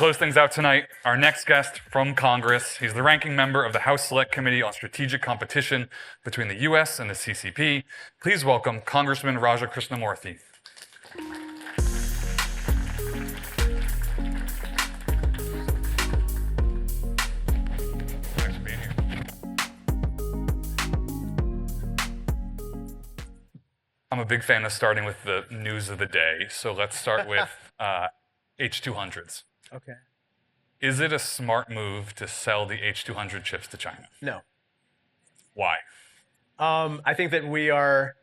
close things out tonight, our next guest from Congress. He's the ranking member of the House Select Committee on Strategic Competition between the U.S. and the CCP. Please welcome Congressman Raja Krishnamoorthi. Thanks for being here. I'm a big fan of starting with the news of the day, so let's start with H200s. Okay. Is it a smart move to sell the H200 chips to China? No. Why? I think that we are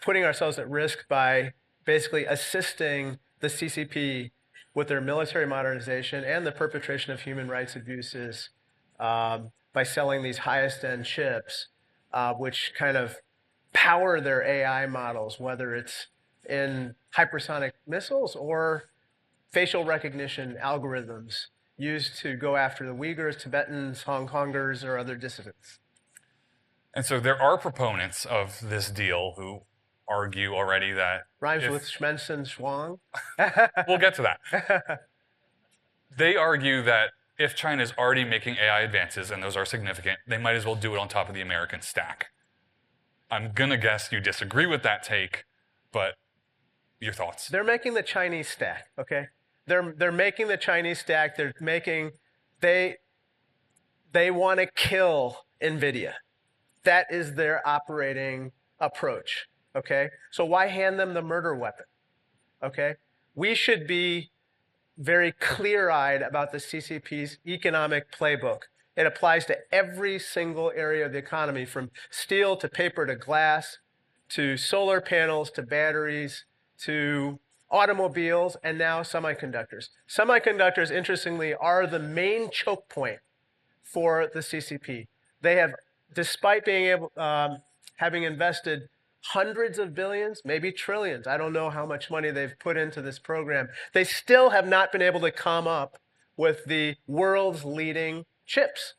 putting ourselves at risk by basically assisting the CCP with their military modernization and the perpetration of human rights abuses by selling these highest end chips, which kind of power their AI models, whether it's in hypersonic missiles or facial recognition algorithms used to go after the Uyghurs, Tibetans, Hong Kongers, or other dissidents. And so there are proponents of this deal who argue already that... Rhymes with Schmenson Schwang. We'll get to that. They argue that if China is already making AI advances, and those are significant, they might as well do it on top of the American stack. I'm going to guess you disagree with that take, but your thoughts? They're making the Chinese stack, okay? They're making the Chinese stack. They want to kill NVIDIA. That is their operating approach, okay? So why hand them the murder weapon, okay? We should be very clear-eyed about the CCP's economic playbook. It applies to every single area of the economy, from steel to paper to glass, to solar panels, to batteries, to automobiles, and now semiconductors. Semiconductors, interestingly, are the main choke point for the CCP. They have, despite being having invested hundreds of billions, maybe trillions, I don't know how much money they've put into this program, they still have not been able to come up with the world's leading chips.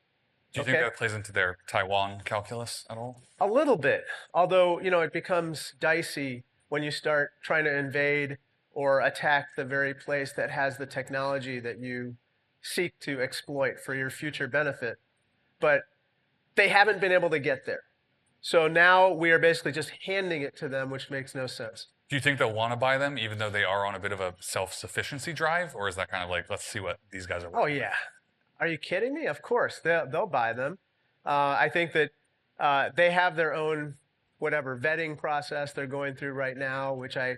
Do you think that plays into their Taiwan calculus at all? A little bit, although it becomes dicey when you start trying to invade or attack the very place that has the technology that you seek to exploit for your future benefit. But they haven't been able to get there. So now we are basically just handing it to them, which makes no sense. Do you think they'll want to buy them, even though they are on a bit of a self-sufficiency drive? Or is that kind of like, let's see what these guys are working Oh, yeah. Are you kidding me? Of course. They'll buy them. I think that they have their own vetting process they're going through right now, which I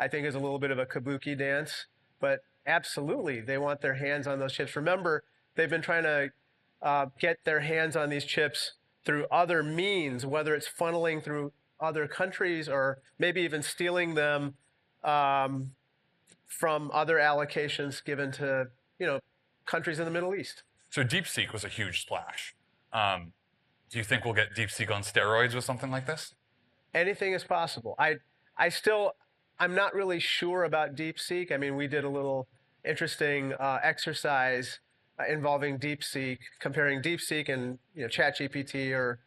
think is a little bit of a kabuki dance. But absolutely, they want their hands on those chips. Remember, they've been trying to get their hands on these chips through other means, whether it's funneling through other countries or maybe even stealing them from other allocations given to countries in the Middle East. So DeepSeek was a huge splash. Do you think we'll get DeepSeek on steroids with something like this? Anything is possible. I'm not really sure about DeepSeek. I mean, we did a little interesting exercise involving DeepSeek, comparing DeepSeek and ChatGPT or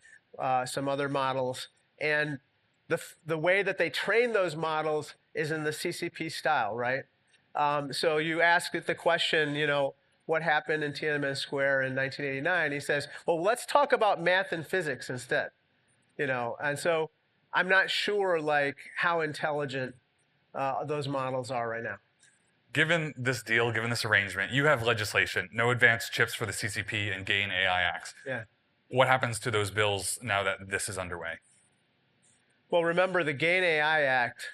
some other models. And the way that they train those models is in the CCP style, right? So you ask the question, what happened in Tiananmen Square in 1989? He says, well, let's talk about math and physics instead. And so I'm not sure how intelligent those models are right now. Given this deal, given this arrangement, you have legislation, no advanced chips for the CCP and GAIN AI Acts. Yeah. What happens to those bills now that this is underway? Well, remember, the GAIN AI Act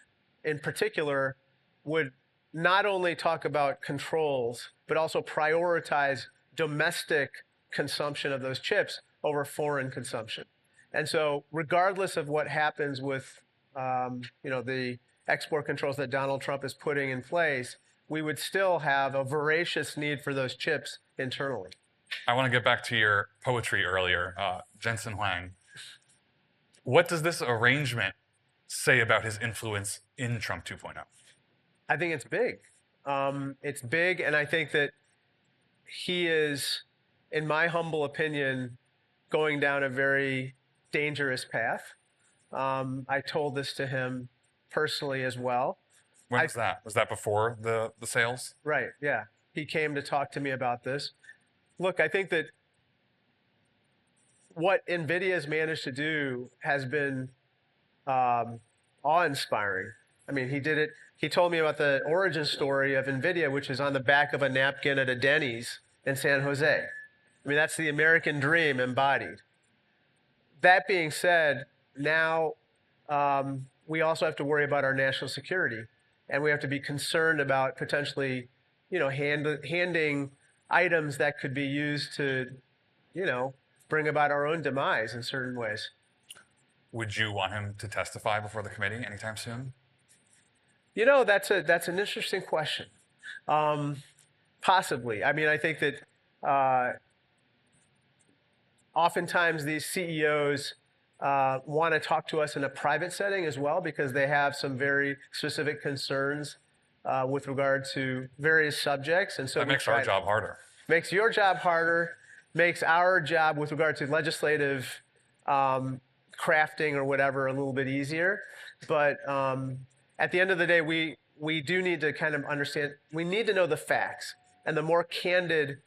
in particular would not only talk about controls, but also prioritize domestic consumption of those chips over foreign consumption. And so regardless of what happens with the export controls that Donald Trump is putting in place, we would still have a voracious need for those chips internally. I want to get back to your poetry earlier, Jensen Huang. What does this arrangement say about his influence in Trump 2.0? I think it's big. It's big, and I think that he is, in my humble opinion, going down a very dangerous path. I told this to him personally as well. When was that? Was that before the sales? Right, yeah. he came to talk to me about this. Look, I think that what NVIDIA has managed to do has been awe-inspiring. I mean, he did it. He told me about the origin story of NVIDIA, which is on the back of a napkin at a Denny's in San Jose. I mean, that's the American dream embodied. That being said, now we also have to worry about our national security, and we have to be concerned about potentially, handing items that could be used to, bring about our own demise in certain ways. Would you want him to testify before the committee anytime soon? That's an interesting question. Possibly. I mean, I think that oftentimes these CEOs want to talk to us in a private setting as well, because they have some very specific concerns with regard to various subjects. And so that makes our job harder. Makes your job harder, makes our job with regard to legislative crafting or whatever a little bit easier. But at the end of the day, we do need to kind of understand, we need to know the facts. And the more candid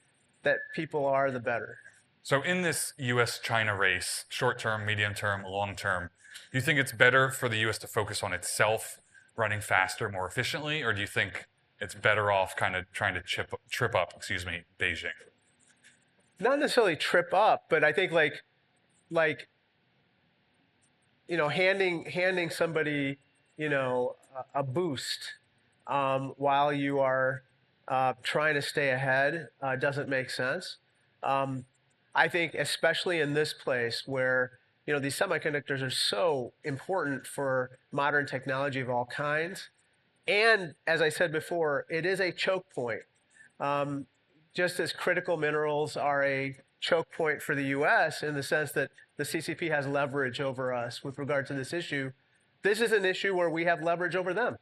that people are, the better. So in this U.S.-China race, short-term, medium-term, long-term, do you think it's better for the U.S. to focus on itself, running faster, more efficiently, or do you think it's better off kind of trying to trip up Beijing? Not necessarily trip up, but I think handing somebody, a boost while you are trying to stay ahead doesn't make sense. I think especially in this place where, these semiconductors are so important for modern technology of all kinds. And as I said before, it is a choke point. Just as critical minerals are a choke point for the U.S. in the sense that the CCP has leverage over us with regard to this issue, this is an issue where we have leverage over them.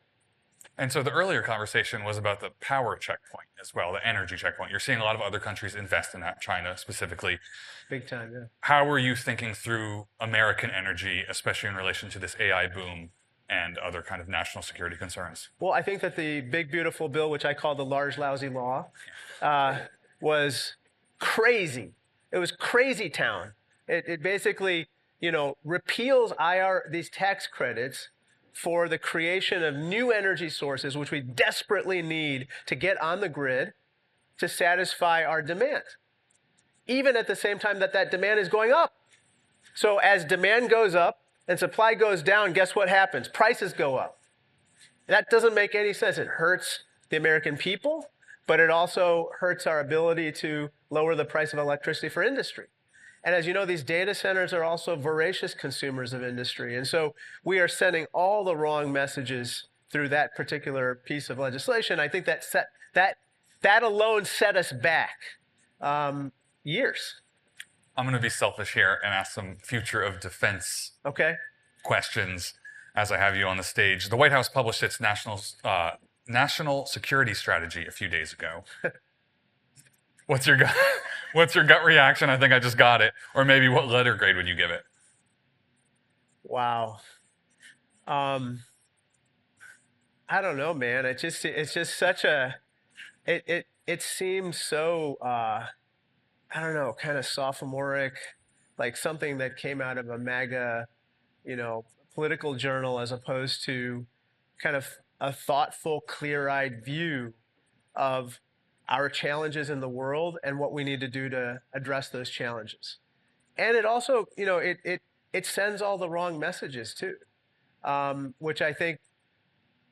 And so the earlier conversation was about the power checkpoint as well, the energy checkpoint. You're seeing a lot of other countries invest in that, China specifically. Big time, yeah. How are you thinking through American energy, especially in relation to this AI boom and other kind of national security concerns? Well, I think that the big, beautiful bill, which I call the large, lousy law, was crazy. It was crazy town. It basically, repeals these tax credits for the creation of new energy sources, which we desperately need to get on the grid to satisfy our demand, even at the same time that demand is going up. So as demand goes up and supply goes down, guess what happens? Prices go up. That doesn't make any sense. It hurts the American people, but it also hurts our ability to lower the price of electricity for industry. And as you know, these data centers are also voracious consumers of industry. And so we are sending all the wrong messages through that particular piece of legislation. I think that alone set us back years. I'm going to be selfish here and ask some future of defense questions as I have you on the stage. The White House published its national security strategy a few days ago. What's your gut reaction? I think I just got it. Or maybe what letter grade would you give it? Wow. I don't know, man. It's just such a, it seems so, I don't know, kind of sophomoric, like something that came out of a MAGA, political journal, as opposed to kind of a thoughtful, clear-eyed view of our challenges in the world and what we need to do to address those challenges. And it also, it sends all the wrong messages too, which I think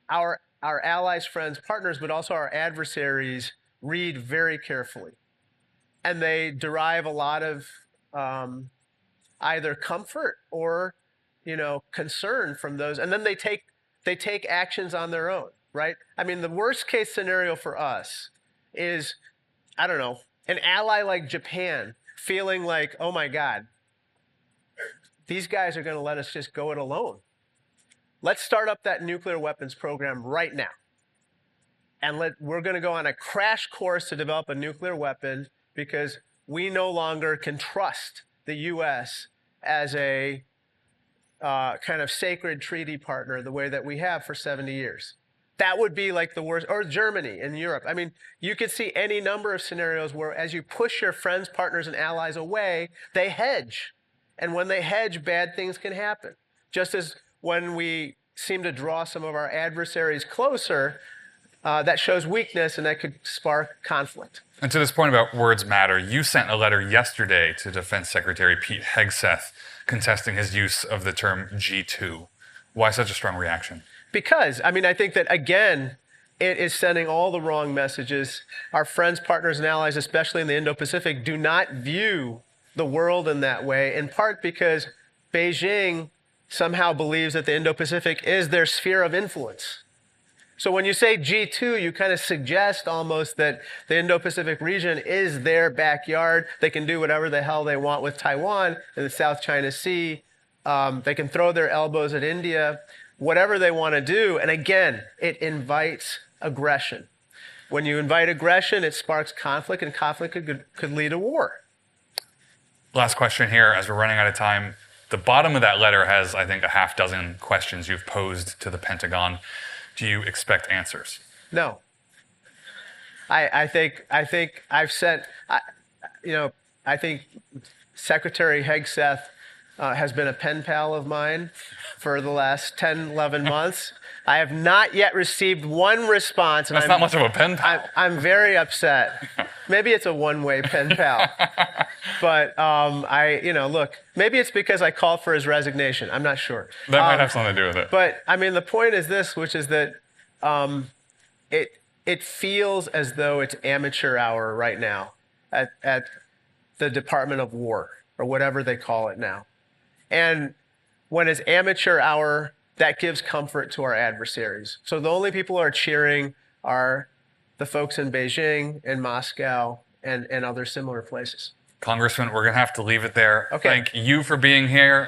our allies, friends, partners, but also our adversaries read very carefully. And they derive a lot of either comfort or, concern from those. And then they take actions on their own, right? I mean, the worst case scenario for us is, I don't know, an ally like Japan feeling like, oh my God, these guys are going to let us just go it alone. Let's start up that nuclear weapons program right now. And we're going to go on a crash course to develop a nuclear weapon because we no longer can trust the U.S. as a kind of sacred treaty partner the way that we have for 70 years. That would be like the worst, or Germany and Europe. I mean, you could see any number of scenarios where as you push your friends, partners, and allies away, they hedge. And when they hedge, bad things can happen. Just as when we seem to draw some of our adversaries closer, that shows weakness and that could spark conflict. And to this point about words matter, you sent a letter yesterday to Defense Secretary Pete Hegseth contesting his use of the term G2. Why such a strong reaction? Because, I mean, I think that, again, it is sending all the wrong messages. Our friends, partners, and allies, especially in the Indo-Pacific, do not view the world in that way, in part because Beijing somehow believes that the Indo-Pacific is their sphere of influence. So when you say G2, you kind of suggest almost that the Indo-Pacific region is their backyard. They can do whatever the hell they want with Taiwan and the South China Sea. They can throw their elbows at India, whatever they want to do. And again, it invites aggression. When you invite aggression, it sparks conflict, and conflict could lead to war. Last question here, as we're running out of time. The bottom of that letter has, I think, a half dozen questions you've posed to the Pentagon. Do you expect answers? No. I think I've sent, I think Secretary Hegseth has been a pen pal of mine for the last 10, 11 months. I have not yet received one response. That's not much of a pen pal. I'm very upset. Maybe it's a one-way pen pal. But look, maybe it's because I called for his resignation. I'm not sure. That might have something to do with it. But I mean, the point is this, which is that it feels as though it's amateur hour right now at the Department of War, or whatever they call it now. And when it's amateur hour, that gives comfort to our adversaries. So the only people who are cheering are the folks in Beijing and Moscow and other similar places. Congressman, we're going to have to leave it there. Okay. Thank you for being here.